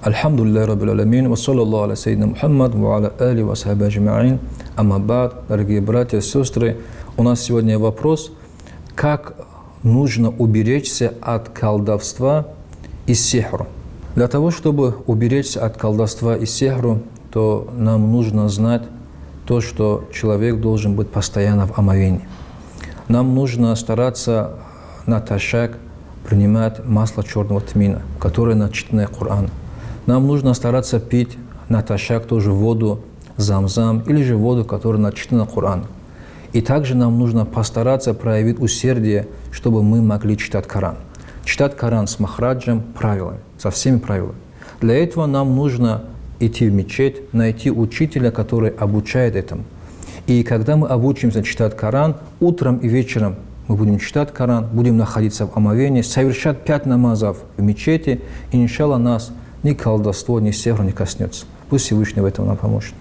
Альхамдулилляхи раббил аламин, ва саллаллаху аля сайидина Мухаммад, ва аля али ва асхаби аджмаин. Амма ба'д, дорогие братья и сестры, у нас сегодня вопрос, как нужно уберечься от колдовства и сихру. Для того, чтобы уберечься от колдовства и сихру, то нам нужно знать то, что человек должен быть постоянно в омовении. Нам нужно стараться натощак принимать масло черного тмина, которое начитанное Коран. Нам нужно стараться пить натощак тоже воду замзам или же воду, которая начитана Коран. И также нам нужно постараться проявить усердие, чтобы мы могли читать Коран. Читать Коран с махраджем, правилами, со всеми правилами. Для этого нам нужно идти в мечеть, найти учителя, который обучает этому. И когда мы обучимся читать Коран, утром и вечером мы будем читать Коран, будем находиться в омовении, совершать 5 намазов в мечети, и, иншаллах, нас ни колдовство, ни сихр не коснется. Пусть Всевышний в этом нам поможет.